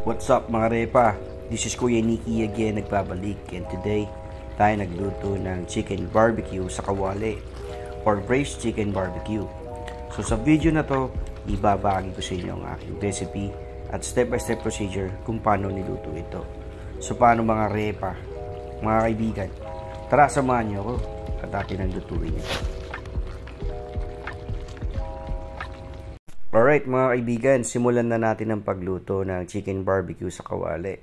What's up mga repa? This is Kuya Nikki again, nagbabalik, and today tayo nagluto ng chicken barbecue sa kawali or braised chicken barbecue. So sa video na to, ibabahagi ko sa inyo ang aking recipe at step-by-step procedure kung paano niluto ito. So paano mga repa, mga kaibigan, tara samahan niyo ako at atin ang lutuin ito. Alright mga kaibigan, simulan na natin ang pagluto ng chicken barbecue sa kawali.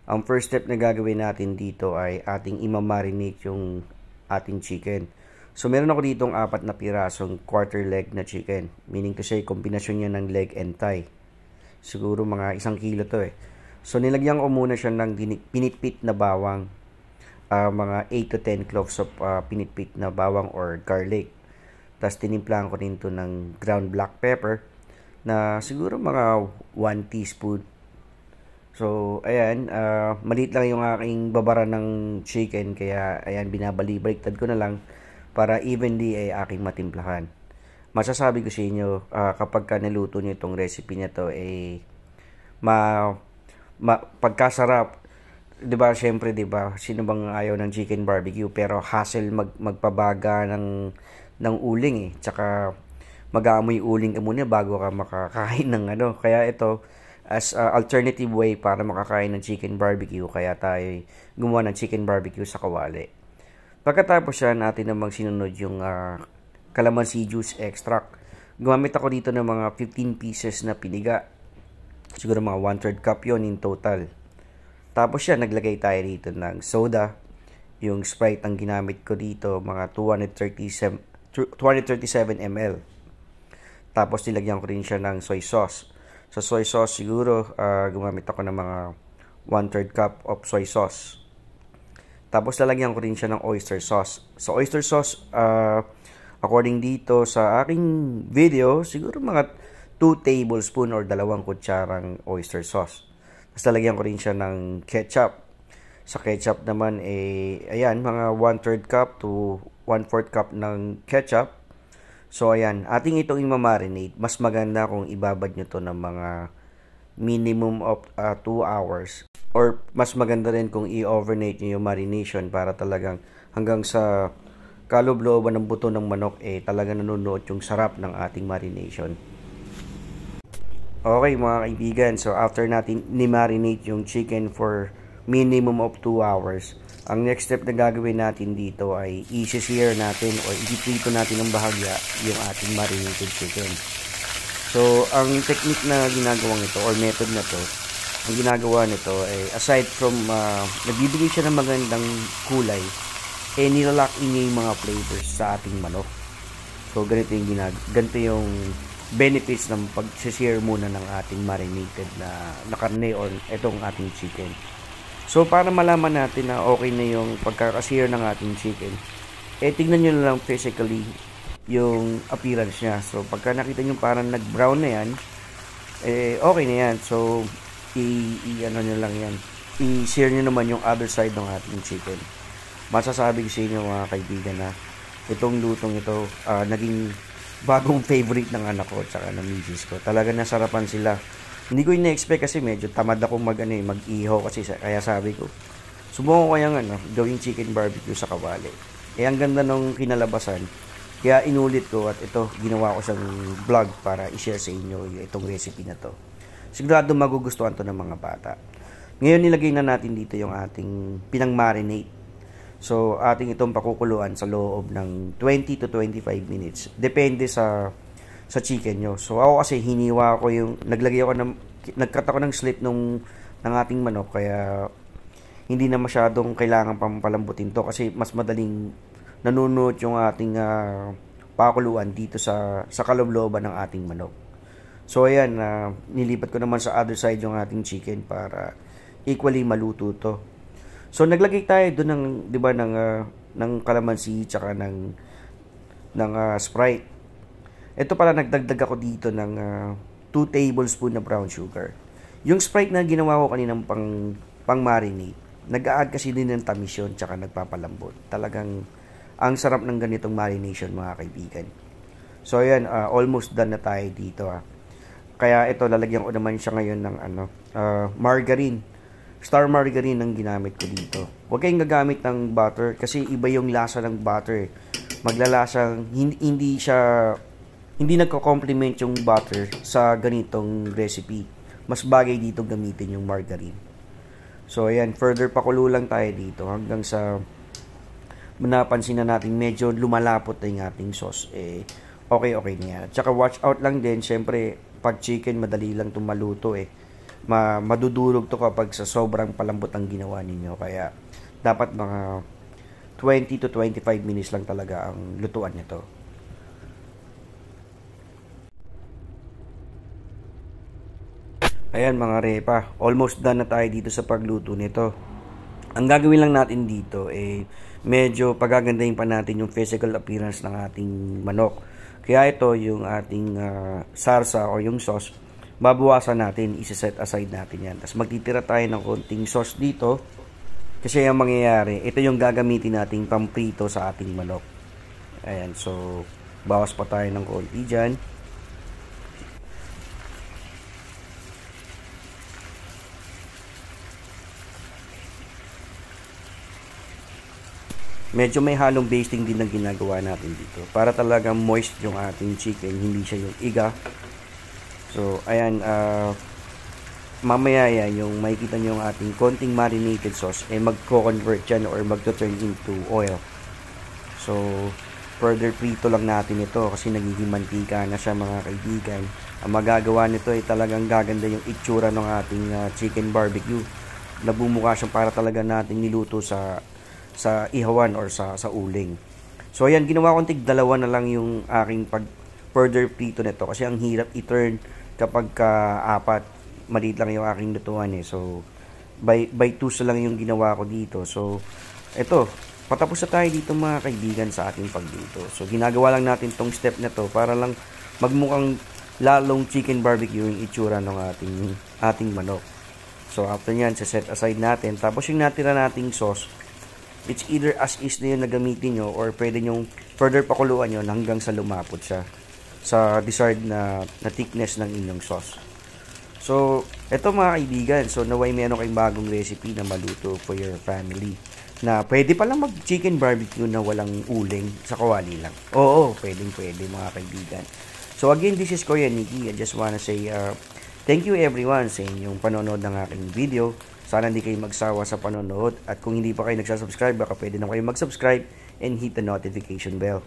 Ang first step na gagawin natin dito ay ating imamarinate yung ating chicken. So meron ako ditong 4 na pirasong quarter leg na chicken. Meaning to say, kombinasyon niya ng leg and thigh. Siguro mga 1 kilo to eh. So nilagyan ko muna siya ng pinitpit na bawang. Mga 8 to 10 cloves of pinitpit na bawang or garlic. Tapos tinimplahan ko rin to ng ground black pepper na siguro mga 1 teaspoon. So, ayan, maliit lang yung aking babara ng chicken, kaya ayan, binabalik-baliktad ko na lang para evenly ay aking matimplahan. Masasabi ko sa inyo, kapag ka naluto nyo itong recipe na to, pagkasarap. Diba, syempre, diba, sino bang ayaw ng chicken barbecue, pero hassle magpabaga ng uling eh, tsaka mag-aamoy uling ka muna bago ka makakain ng ano. Kaya ito, as alternative way para makakain ng chicken barbecue, kaya tayo gumawa ng chicken barbecue sa kawali. Pagkatapos yan, natin namang sinunod yung calamansi juice extract. Gumamit ako dito ng mga 15 pieces na piniga. Siguro mga 1/3 cup yon in total. Tapos yan, naglagay tayo dito ng soda. Yung Sprite ang ginamit ko dito, mga 237 ml. Tapos nilagyan ko rin siya ng soy sauce. Sa soy sauce siguro gumamit ako ng mga 1/3 cup of soy sauce. Tapos lalagyan ko rin siya ng oyster sauce. Sa oyster sauce, according dito sa aking video, siguro mga 2 tablespoon or 2 kutsarang oyster sauce. Tapos lalagyan ko rin siya ng ketchup. Sa ketchup naman, ayan, mga 1/3 cup to 1/4 cup ng ketchup. So, ayan, ating itong i-marinate. Mas maganda kung ibabad nyo to ng mga minimum of 2 hours. Or, mas maganda rin kung i-overnight nyo yung marination para talagang hanggang sa kaloob-looban ng buto ng manok, talagang nanunuot yung sarap ng ating marination. Okay, mga kaibigan. So, after natin ni-marinate yung chicken for minimum of 2 hours, ang next step na gagawin natin dito ay i-sear natin o i-prito natin ng bahagya yung ating marinated chicken. So, ang technique na ginagawa nito or method na to, ang ginagawa nito ay aside from nagbibigay siya ng magandang kulay, nilalock in niya yung mga flavors sa ating manok. So, ganito yung benefits ng pag-sear muna ng ating marinated na karne or itong ating chicken. So, para malaman natin na okay na yung pagkakasear ng ating chicken, tignan nyo lang physically yung appearance niya. So, pagka nakita nyo parang nag-brown na yan, okay na yan. So, ano nyo lang yan. I-sear nyo naman yung other side ng ating chicken. Masasabi ko sa inyo mga kaibigan na itong lutong ito, naging bagong favorite ng anak ko at ng misis ko. Talaga nasarapan sila. Hindi ko ina-expect kasi medyo tamad ako mag-ihaw kasi kaya sabi ko, subukan ko kayang gawing chicken barbecue sa kawali. Ang ganda nung kinalabasan, kaya inulit ko at ito, ginawa ko siyang vlog para i-share sa inyo itong recipe na to. Sigurado magugustuhan to ng mga bata. Ngayon nilagay na natin dito yung ating pinang-marinate. So, ating itong pakukuluan sa loob ng 20 to 25 minutes. Depende sa chicken nyo. So, ako kasi hiniwa ko nagkat ako ng slit ng ating manok, kaya hindi na masyadong kailangan pampalambutin to kasi mas madaling nanunuot yung ating pakuluan dito sa kaloob-looban ng ating manok. So, ayan, nilipat ko naman sa other side yung ating chicken para equally maluto to. So, naglagay tayo doon ng calamansi tsaka ng Sprite. Ito pala, nagdagdag ako dito ng 2 tablespoon na brown sugar. Yung Sprite na ginawa ko kaninang pang-marinate, nag-a-add kasi din ng tamis yun, tsaka nagpapalambot. Talagang ang sarap ng ganitong marination mga kaibigan. So, ayan, almost done na tayo dito. Kaya ito, lalagyan ko naman siya ngayon ng margarine. Star margarine ang ginamit ko dito. Huwag kayong gagamit ng butter kasi iba yung lasa ng butter. Maglalasang hindi nagko-complement yung butter sa ganitong recipe. Mas bagay dito gamitin yung margarine. So ayan, further pakulo lang tayo dito hanggang sa napansin na natin medyo lumalapot na yung ating sauce. Okay na yan. At saka watch out lang din, syempre pag chicken madali lang itong maluto madudurog to kapag sa sobrang palambot ang ginawa ninyo. Kaya dapat mga 20 to 25 minutes lang talaga ang lutuan nito. Ayan mga repa, almost done na tayo dito sa pagluto nito. Ang gagawin lang natin dito medyo pagagandahin pa natin yung physical appearance ng ating manok. Kaya ito yung ating sarsa o yung sauce, babawasan natin, isa-set aside natin yan. Tapos magtitira tayo ng konting sauce dito. Kasi ang mangyayari, ito yung gagamitin nating pamprito sa ating manok. Ayan, so bawas pa tayo ng konti dyan. Medyo may halong basting din ang ginagawa natin dito para talagang moist yung ating chicken, hindi siya yung iga. So ayan, mamaya yan yung makikita nyo yung ating konting marinated sauce magko-convert yan or magto-turn into oil. So further prito lang natin ito kasi nagiging mantika na siya mga kaibigan. Ang magagawa nito ay talagang gaganda yung itsura ng ating chicken barbecue. Nabumukha siyang para talaga nating niluto sa ihawan or sa uling. So ayan, ginawa kong tig-dalawa na lang yung aking further prito nito kasi ang hirap i-turn kapag apat, maliit lang yung aking lutuan So by 2 lang yung ginawa ko dito. So ito, patapos na tayo dito mga kaibigan sa ating pagluto. So ginagawa lang natin tong step na to para lang magmukhang lalong chicken barbecue yung itsura ng ating manok. So after nyan, set aside natin. Tapos yung natira nating sauce, it's either as is na yun na gamitin nyo or pwede nyong further pakuluan yun hanggang sa lumapot siya sa desired na thickness ng inyong sauce. So, eto mga kaibigan, so naway meron kayong bagong recipe na maluto for your family na pwede palang mag chicken barbecue na walang uling sa kawali lang. Oo, pwede mga kaibigan. So again, this is Kuya Nicky. I just wanna say thank you everyone sa inyong panonood ng aking video. Sana hindi kayo magsawa sa panonood. At kung hindi pa kayo nagsasubscribe, baka pwede na kayo mag-subscribe and hit the notification bell.